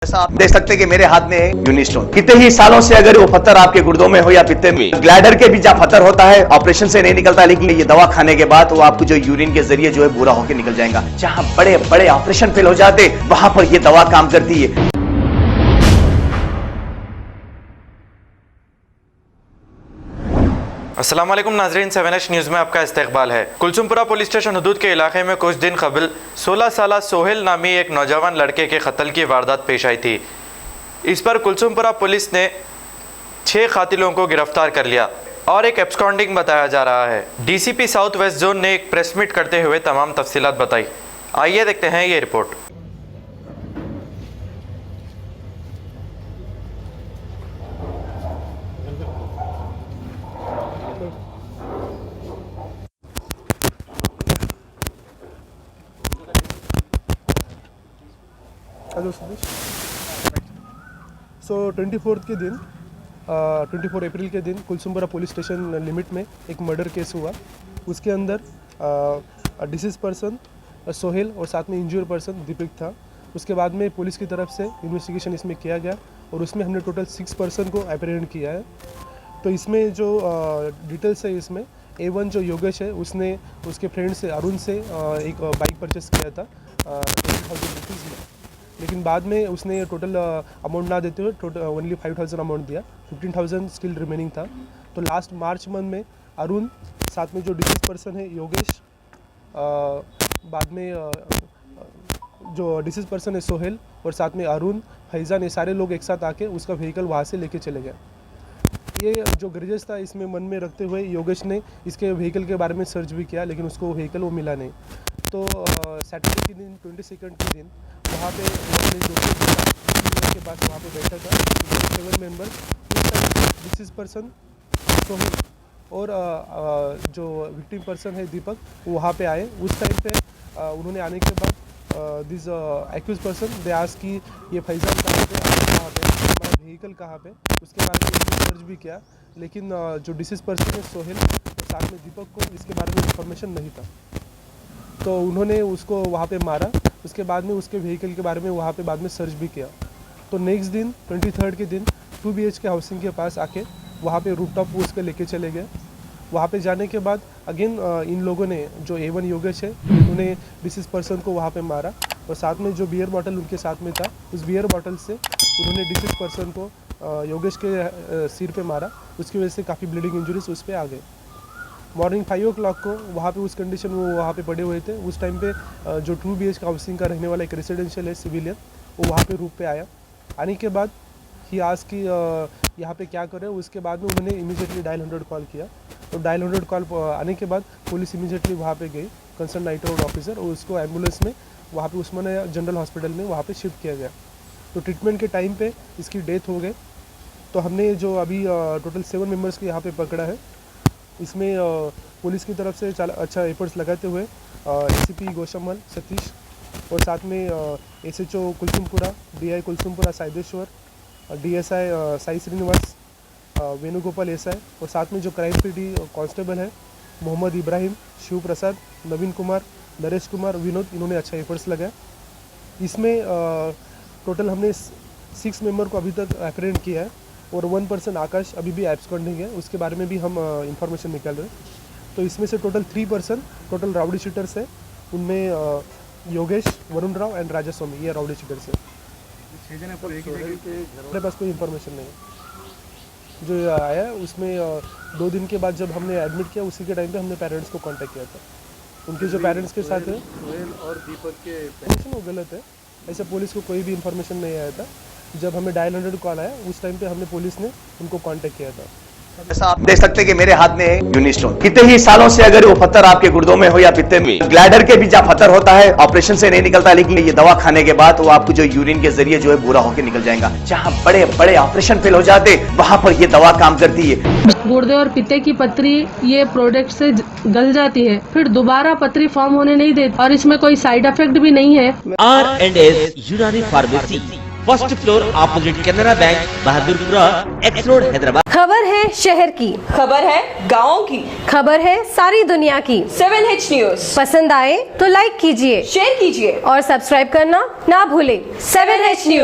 जैसा आप देख सकते हैं कि मेरे हाथ में है यूनिस्टोन। कितने ही सालों से अगर वो पत्थर आपके गुर्दों में हो या पित्ते में, ग्लैडर के भी जहाँ पत्थर होता है ऑपरेशन से नहीं निकलता, लेकिन ये दवा खाने के बाद वो आपको जो यूरिन के जरिए जो है पूरा होकर निकल जाएगा। जहाँ बड़े बड़े ऑपरेशन फेल हो जाते वहां पर ये दवा काम करती है। अस्सलाम वालेकुम नाजरीन, 7H न्यूज़ में आपका इस्तकबाल है। कुलसुमपुरा पुलिस स्टेशन हदूद के इलाके में कुछ दिन कबल 16 साला सोहेल नामी एक नौजवान लड़के के कत्ल की वारदात पेश आई थी। इस पर कुलसुमपुरा पुलिस ने 6 कातिलों को गिरफ्तार कर लिया और एक एब्सकॉन्डिंग बताया जा रहा है। DCP साउथ वेस्ट जोन ने एक प्रेस मीट करते हुए तमाम तफसीलात बताई। आइए देखते हैं ये रिपोर्ट। हेलो सतीश। 24 के दिन 24 अप्रैल के दिन कुलसुमपुरा पुलिस स्टेशन लिमिट में एक मर्डर केस हुआ। उसके अंदर डिसीज पर्सन सोहेल और साथ में इंजर्ड पर्सन दीपक था। उसके बाद में पुलिस की तरफ से इन्वेस्टिगेशन इसमें किया गया और उसमें हमने टोटल 6 पर्सन को अप्रहेंड किया है। तो इसमें जो डिटेल्स है, इसमें A1 जो योगेश है उसने उसके फ्रेंड से अरुण से एक बाइक परचेस किया था 20,000 रुपीज़ में, लेकिन बाद में उसने टोटल अमाउंट ना देते हुए टोटल ओनली 5,000 अमाउंट दिया। 15,000 स्टिल रिमेनिंग था। तो लास्ट मार्च मंथ में अरुण साथ में जो डिसीज पर्सन है योगेश, बाद में जो डिसीज पर्सन है सोहेल और साथ में अरुण फैज़ान, ये सारे लोग एक साथ आके उसका व्हीकल वहाँ से लेके चले गए। ये जो ग्रजेस था इसमें मन में रखते हुए योगेश ने इसके व्हीकल के बारे में सर्च भी किया, लेकिन उसको व्हीकल वो मिला नहीं। तो सैटरडे के दिन 22 के दिन वहाँ पे अपने दोस्तों के पास वहाँ पे बैठा था 7 मेंबर। डिसीज पर्सन सोहेल और जो विक्टिम पर्सन है दीपक वो वहाँ पे आए। उस टाइम पे उन्होंने आने के बाद this accuse person they ask कि ये फैज़ान कहाँ पे, हमारा व्हीकल कहाँ पे, उसके बारे में सर्च भी किया, लेकिन जो डिसीज पर्सन है सोहेल और साथ में दीपक को इसके बारे में इंफॉर्मेशन नहीं था। तो उन्होंने उसको वहाँ पे मारा। उसके बाद में उसके व्हीकल के बारे में वहाँ पे बाद में सर्च भी किया। तो नेक्स्ट दिन 23 के दिन 2 BHK हाउसिंग के पास आके वहाँ पे रूफटॉप पोस्ट के लेके चले गए। वहाँ पे जाने के बाद अगेन इन लोगों ने जो A1 योगेश है उन्होंने डिसीज पर्सन को वहाँ पे मारा और साथ में जो बियर बॉटल उनके साथ में था उस बियर बॉटल से उन्होंने डिसीज पर्सन को योगेश के सिर पे मारा। उसकी वजह से काफ़ी ब्लीडिंग इंजरीज उस पर आ गए। मॉर्निंग 5 o'clock को वहाँ पे उस कंडीशन में वो वहाँ पे पड़े हुए थे। उस टाइम पे जो 2 BHK हाउसिंग का रहने वाला एक रेसिडेंशियल है सिविलियन, वो वहाँ पे रूप पे आया। आने के बाद ही आज की यहाँ पे क्या करें, उसके बाद में उन्होंने इमीडिएटली डायल 100 कॉल किया। तो डायल 100 कॉल आने के बाद पुलिस इमीडिएटली वहाँ पे गई, कंसर्न नाइट रोड ऑफिसर, और उसको एम्बुलेंस में वहाँ पे उस्मानिया जनरल हॉस्पिटल में वहाँ पे शिफ्ट किया गया। तो ट्रीटमेंट के टाइम पे इसकी डेथ हो गई। तो हमने जो अभी टोटल 7 मेम्बर्स को यहाँ पे पकड़ा है। इसमें पुलिस की तरफ से अच्छा एफर्ट्स लगाते हुए ACP गौशमल सतीश और साथ में SHO Kulsumpura, DI Kulsumpura साइदेश्वर, DSI Sai Srinivas, Venugopal SI और साथ में जो क्राइम PD कांस्टेबल है मोहम्मद इब्राहिम, शिव प्रसाद, नवीन कुमार, नरेश कुमार, विनोद, इन्होंने अच्छा एफर्ट्स लगाए। इसमें टोटल हमने 6 मेंबर को अभी तक अप्रहेंड किया है और 1 पर्सन आकाश अभी भी एब्सकॉन्डिंग है, उसके बारे में भी हम इंफॉर्मेशन निकाल रहे हैं। तो इसमें से total 3 person total rowdy sheeters है। उनमें योगेश, वरुण राव एंड राजा स्वामी, ये राउडी शीटर्स है। मेरे पास कोई इंफॉर्मेशन नहीं है। जो आया है उसमें 2 दिन के बाद जब हमने एडमिट किया उसी के टाइम पे हमने पेरेंट्स को कांटेक्ट किया था। उनके जो पेरेंट्स के साथ है और दीपक के इंफॉर्मेशन वो गलत है। ऐसे पुलिस को कोई भी इंफॉर्मेशन नहीं आया था। जब हमें डायल 100 कॉल आया उस टाइम पे हमने पुलिस ने उनको कांटेक्ट किया था। जैसा आप देख सकते हैं कि मेरे हाथ में है यूनिस्टोन। कितने ही सालों से अगर वो पत्थर आपके गुर्दों में हो या पित्ते में, ग्लैडर के भी जहाँ पत्थर होता है ऑपरेशन से नहीं निकलता, लेकिन ये दवा खाने के बाद वो आपको जो यूरिन के जरिए जो है पूरा होकर निकल जाएगा। जहाँ बड़े बड़े ऑपरेशन फेल हो जाते वहां पर ये दवा काम करती है। गुर्दे और पित्ते की पथरी ये प्रोडक्ट से गल जाती है, फिर दोबारा पथरी फॉर्म होने नहीं देती और इसमें कोई साइड इफेक्ट भी नहीं है। R&S यूनानी pharmacy, first floor opposite Canara bank, Bahadurpura, X road, Hyderabad. खबर है शहर की, खबर है गाँव की, खबर है सारी दुनिया की। 7H न्यूज पसंद आए तो लाइक कीजिए, शेयर कीजिए और सब्सक्राइब करना ना भूले। 7H news.